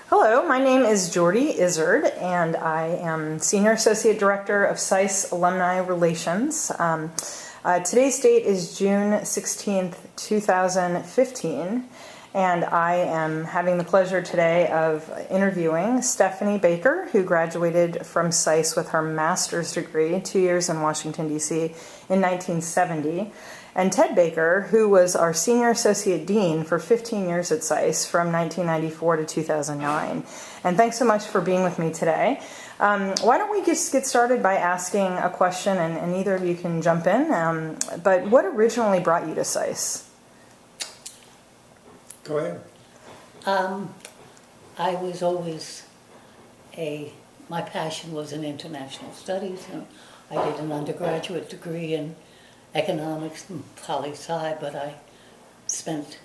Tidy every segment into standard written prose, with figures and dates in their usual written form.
Hello, my name is Jordy Izzard, and I am Senior Associate Director of SAIS Alumni Relations. Today's date is June 16th, 2015, and I am having the pleasure today of interviewing Stephanie Baker, who graduated from SAIS with her master's degree, 2 years in Washington, D.C. in 1970. And Ted Baker, who was our Senior Associate Dean for 15 years at SAIS from 1994 to 2009. And thanks so much for being with me today. Why don't we just get started by asking a question, and either of you can jump in. But what originally brought you to SAIS? Go ahead. I was always my passion was in international studies, and I did an undergraduate degree in economics and poli-sci, but I spent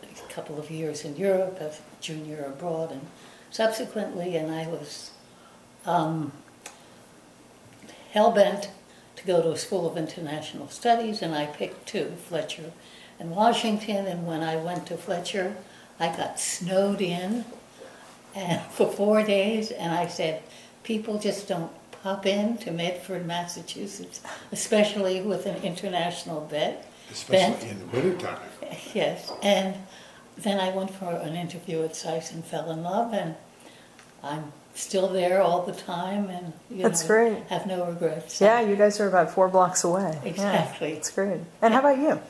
a couple of years in Europe as a junior abroad, and subsequently, and I was hell-bent to go to a school of international studies, and I picked two, Fletcher and Washington. And when I went to Fletcher, I got snowed in and for 4 days, and I said, people just don't pop in to Medford, Massachusetts, especially with an international bent. Especially in the wintertime. Yes, and then I went for an interview at SAIS and fell in love, and I'm still there all the time, and That's great. Have no regrets. Yeah, you guys are about 4 blocks away. Exactly. Yeah, it's great. And how about you?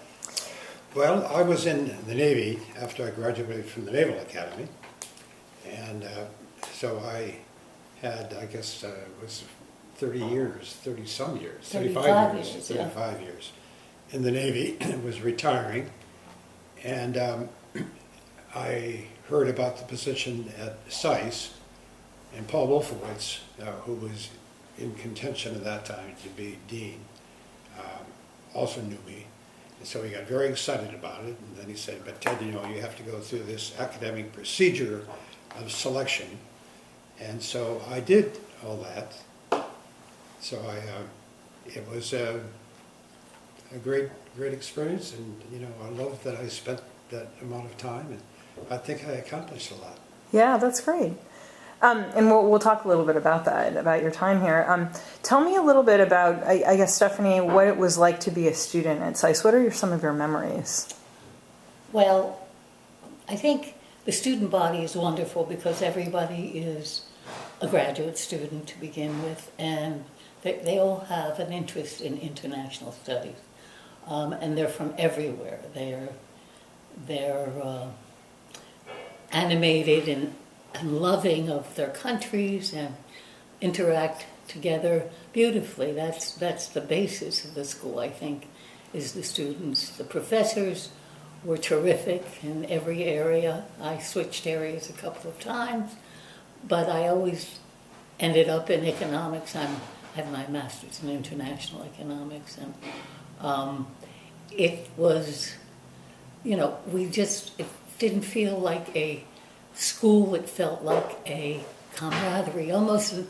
Well, I was in the Navy after I graduated from the Naval Academy, and so I had, I guess, it was 35 years, 35 years in the Navy. Was retiring, and I heard about the position at SAIS, and Paul Wolfowitz, who was in contention at that time to be dean, also knew me. And so he got very excited about it, and then he said, but Ted, you have to go through this academic procedure of selection. And so I did all that. So it was a great experience, and I love that I spent that amount of time, and I think I accomplished a lot. Yeah, that's great. And we'll talk a little bit about that, about your time here. Tell me a little bit about, I guess, Stephanie, what it was like to be a student at SAIS. What are some of your memories? Well, I think the student body is wonderful because everybody is a graduate student to begin with, and they all have an interest in international studies, and they're from everywhere. They're animated and loving of their countries and interact together beautifully. That's the basis of the school, I think, is the students. The professors were terrific in every area. I switched areas a couple of times, but I always ended up in economics. I have my master's in international economics, and it was, it didn't feel like a school. It felt like a camaraderie, almost an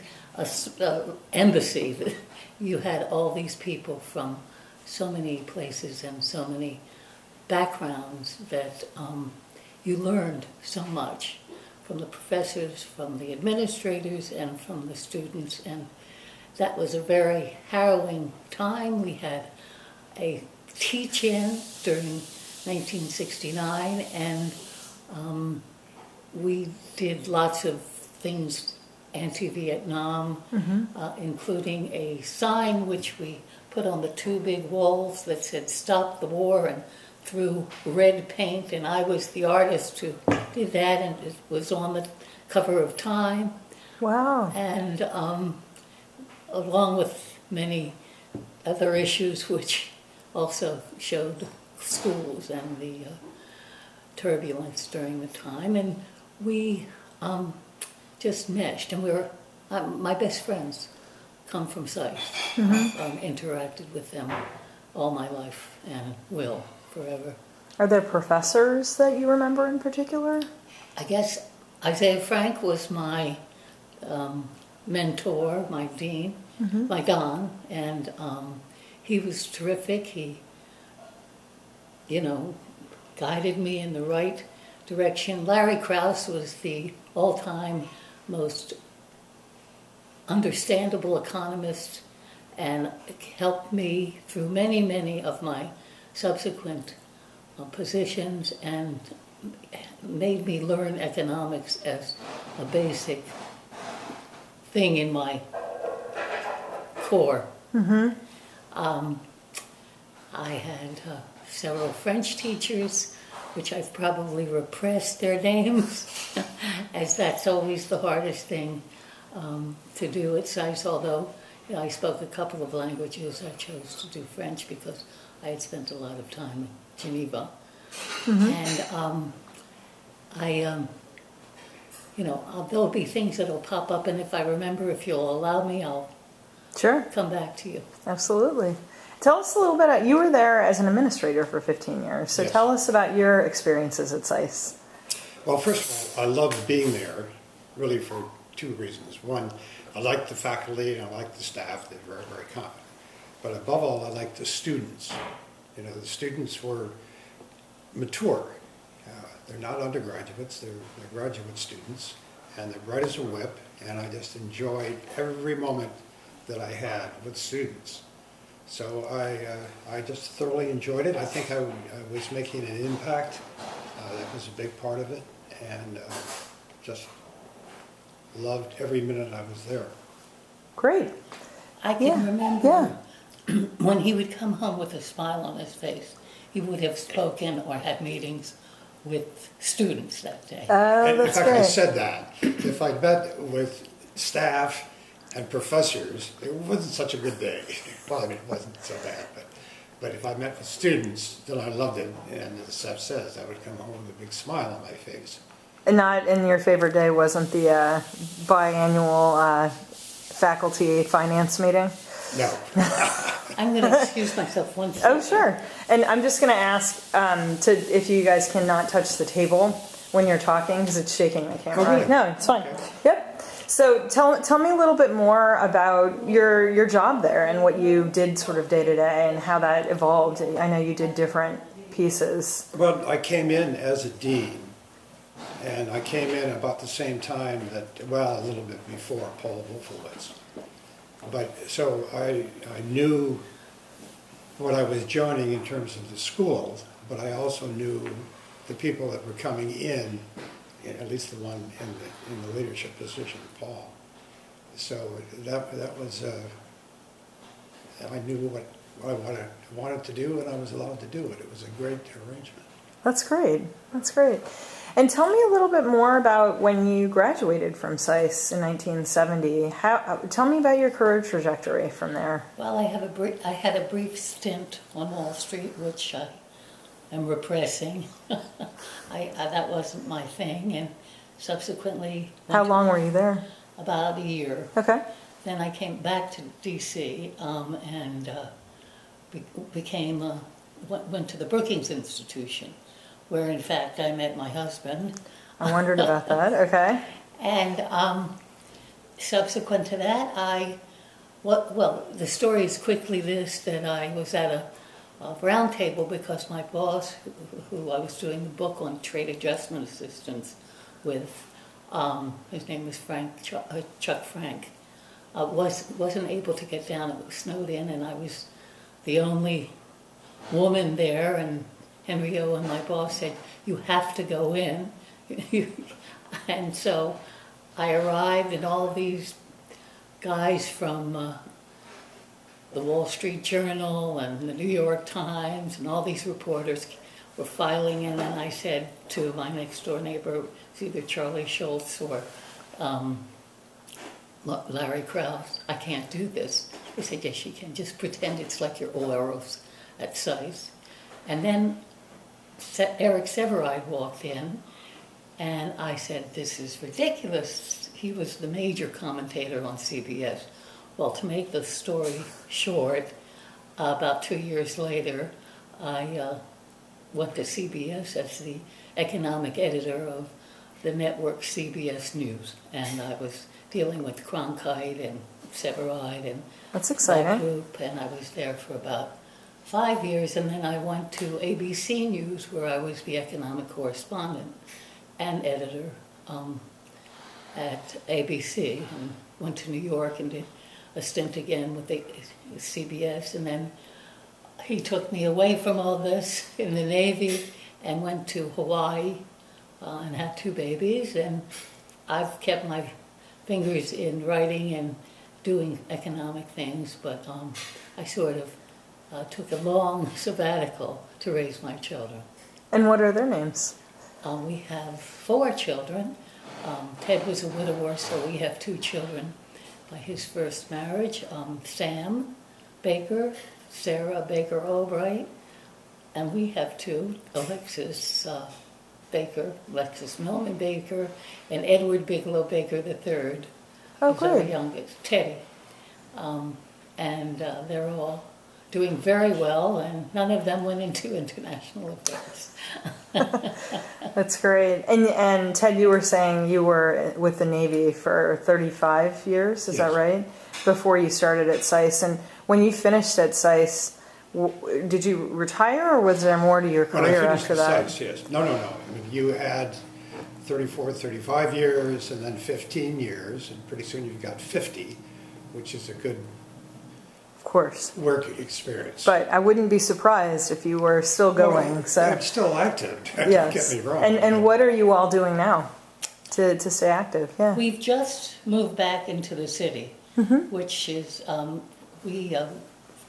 embassy. You had all these people from so many places and so many backgrounds that you learned so much from the professors, from the administrators, and from the students. And that was a very harrowing time. We had a teach-in during 1969, and we did lots of things anti-Vietnam, including a sign which we put on the 2 big walls that said "Stop the War," and threw red paint, and I was the artist who did that, and it was on the cover of Time. Wow. And along with many other issues which also showed schools and the turbulence during the time, and we just meshed, and we were my best friends come from SAIS. Interacted with them all my life and will forever. Are there professors that you remember in particular? I guess Isaiah Frank was my mentor, my dean, my don, and he was terrific. He, guided me in the right direction. Larry Krauss was the all-time most understandable economist and helped me through many, many of my subsequent positions and made me learn economics as a basic thing in my core. I had several French teachers, which I've probably repressed their names, as that's always the hardest thing to do at SAIS, although I spoke a couple of languages. I chose to do French because I had spent a lot of time in Geneva. And there'll be things that'll pop up, and if I remember, if you'll allow me, I'll Sure. come back to you. Absolutely. Tell us a little bit. You were there as an administrator for 15 years, so Yes. tell us about your experiences at SAIS. Well, first of all, I loved being there, really for two reasons. One, I liked the faculty and I liked the staff. They're very, very competent. But above all, I liked the students. You know, the students were mature. They're not undergraduates, they're graduate students, and they're bright as a whip, and I just enjoyed every moment that I had with students. So I just thoroughly enjoyed it. I think I was making an impact. That was a big part of it, and just loved every minute I was there. Great. I can Yeah, remember when he would come home with a smile on his face, he would have spoken or had meetings with students that day. Oh, And in that's fact, I great. said that. If I met with staff and professors, it wasn't such a good day. Well, I mean, it wasn't so bad, but if I met with students, then I loved it. And as Seth says, I would come home with a big smile on my face. And not in your favorite day wasn't the biannual faculty finance meeting? No. I'm going to excuse myself one second. Oh, sure. And I'm just going to ask if you guys cannot touch the table when you're talking because it's shaking the camera. Oh, really? No, it's fine. Okay. Yep. So tell me a little bit more about your job there and what you did sort of day to day and how that evolved. I know you did different pieces. Well, I came in as a dean, and I came in about the same time that, well, a little bit before Paul Wolfowitz. But so I knew what I was joining in terms of the school, but I also knew the people that were coming in, at least the one in the leadership position, Paul. So that was, I knew what I wanted to do, and I was allowed to do it. It was a great arrangement. That's great. That's great. And tell me a little bit more about when you graduated from SAIS in 1970. Tell me about your career trajectory from there. Well, I had a brief stint on Wall Street, which I am repressing. That wasn't my thing, and subsequently... How long were you there? About a year. Okay. Then I came back to D.C. And went to the Brookings Institution, where in fact I met my husband. I wondered about that. Okay. And subsequent to that, the story is quickly this, that I was at a round table because my boss, who I was doing the book on trade adjustment assistance with, his name was Chuck Frank, wasn't able to get down. It was snowed in, and I was the only woman there, and Henry Owen, my boss, said, "You have to go in." And so I arrived, and all these guys from the Wall Street Journal and the New York Times and all these reporters were filing in, and I said to my next door neighbor, it was either Charlie Schultz or Larry Krauss, "I can't do this." He said, "Yes, you can. Just pretend it's like your Oleros at SAIS." And then Eric Severide walked in, and I said, "This is ridiculous." He was the major commentator on CBS. Well, to make the story short, about 2 years later, I went to CBS as the economic editor of the network CBS News, and I was dealing with Cronkite and Severide and That's that exciting. group, and I was there for about 5 years, and then I went to ABC News, where I was the economic correspondent. and editor at ABC, and went to New York and did a stint again with the CBS, and then he took me away from all this in the Navy and went to Hawaii and had 2 babies, and I've kept my fingers in writing and doing economic things, but I sort of took a long sabbatical to raise my children. And what are their names? We have 4 children. Ted was a widower, so we have 2 children by his first marriage. Sam Baker, Sarah Baker Albright, and we have 2, Alexis Baker, Alexis Millman Baker, and Edward Bigelow Baker III. Oh, He's our great. youngest, Teddy. And they're all doing very well, and none of them went into international affairs. That's great. And Ted, you were saying you were with the Navy for 35 years, is that Yes. right? Before you started at SAIS. And when you finished at SAIS, did you retire, or was there more to your When I career finished after the that? SAIS, yes. No. I mean, you had 34, 35 years, and then 15 years, and pretty soon you've got 50, which is a good Of course. work experience. But I wouldn't be surprised if you were still going. Well, so I'm still active, don't yes. get me wrong. And what are you all doing now to stay active? Yeah. We've just moved back into the city, which is,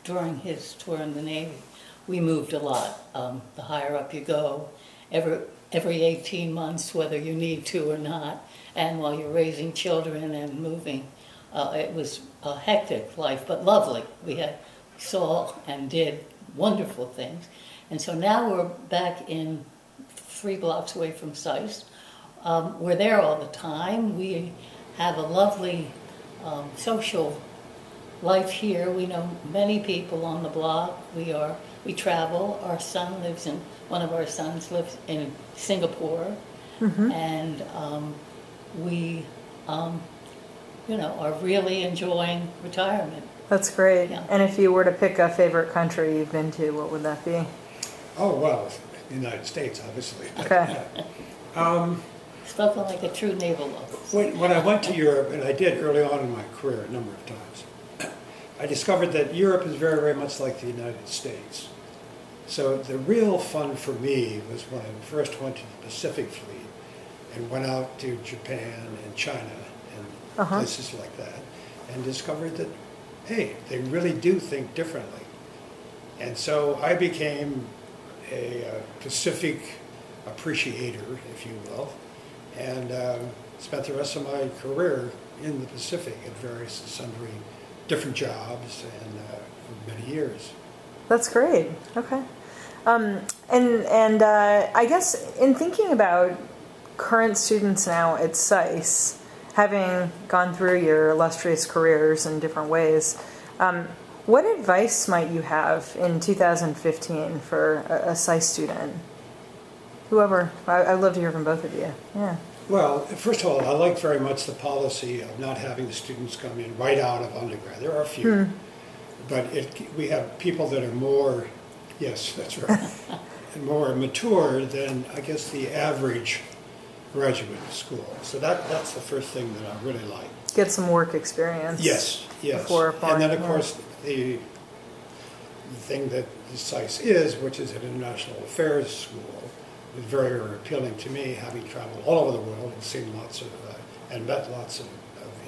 during his tour in the Navy, we moved a lot. The higher up you go, every 18 months, whether you need to or not, and while you're raising children and moving, it was a hectic life, but lovely. We saw and did wonderful things. And so now we're back in 3 blocks away from SAIS. We're there all the time. We have a lovely social life here. We know many people on the block. We travel. One of our sons lives in Singapore, and we are really enjoying retirement. That's great. Yeah. And if you were to pick a favorite country you've been to, what would that be? Oh, well, the United States, obviously. Okay. Spoken like a true naval officer. When I went to Europe, and I did early on in my career a number of times, I discovered that Europe is very, very much like the United States. So the real fun for me was when I first went to the Pacific Fleet and went out to Japan and China and places like that, and discovered that, hey, they really do think differently. And so I became a Pacific appreciator, if you will, and spent the rest of my career in the Pacific at various and sundry different jobs and for many years. That's great. Okay. And I guess in thinking about current students now at SAIS, having gone through your illustrious careers in different ways, what advice might you have in 2015 for a SAIS student? Whoever, I'd love to hear from both of you. Yeah. Well, first of all, I like very much the policy of not having the students come in right out of undergrad. There are a few, but we have people that are more, yes, that's right, and more mature than, I guess, the average graduate school. So that's the first thing that I really like. Get some work experience. Yes. Before And then, of applying, course, the thing that the SAIS is, which is an international affairs school, is very, very appealing to me, having traveled all over the world and seen lots of, and met lots of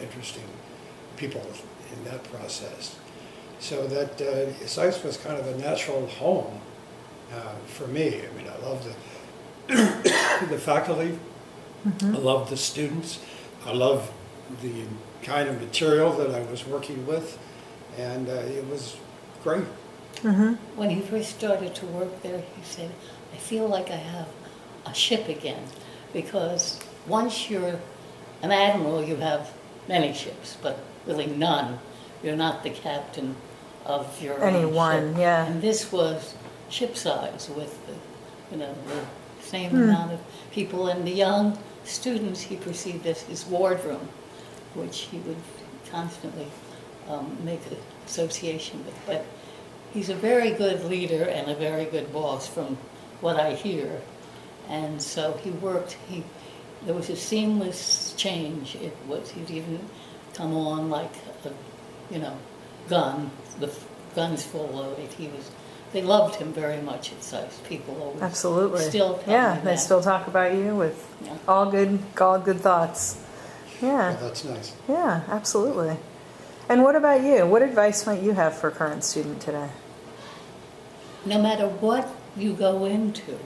interesting people in that process. So that SAIS was kind of a natural home for me. I mean, I love the faculty, I love the students, I love the kind of material that I was working with, and it was great. When he first started to work there, he said, I feel like I have a ship again, because once you're an admiral, you have many ships, but really none. You're not the captain of your Any own one, ship. yeah. And this was ship size with the same amount of people, and the young students he perceived as his wardroom, which he would constantly make an association with. But he's a very good leader and a very good boss from what I hear. And so he worked, there was a seamless change. He'd even come on like a, gun, the guns full loaded. They loved him very much at SAIS. People always Absolutely. still tell Yeah, me they that. still talk about you with Yeah. all good thoughts. Yeah. Well, that's nice. Yeah, absolutely. And what about you? What advice might you have for a current student today? No matter what you go into,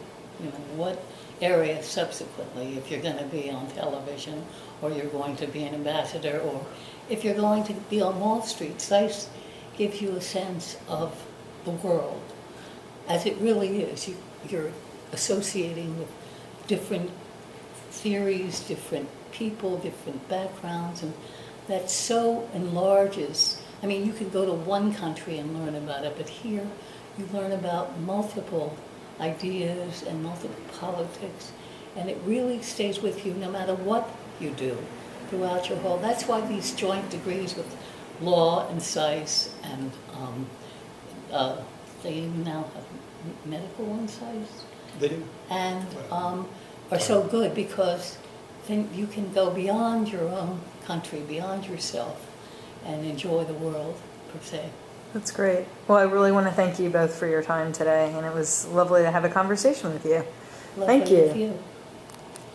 what area subsequently, if you're going to be on television or you're going to be an ambassador or if you're going to be on Wall Street, SAIS gives you a sense of the world as it really is. You're associating with different theories, different people, different backgrounds, and that so enlarges. I mean, you can go to one country and learn about it, but here you learn about multiple ideas and multiple politics, and it really stays with you no matter what you do throughout your whole. That's why these joint degrees with law and SAIS and they now have medical on SAIS, They do. and are so good because then you can go beyond your own country, beyond yourself, and enjoy the world per se. That's great. Well, I really want to thank you both for your time today, and it was lovely to have a conversation with you. Lovely Thank you. with you.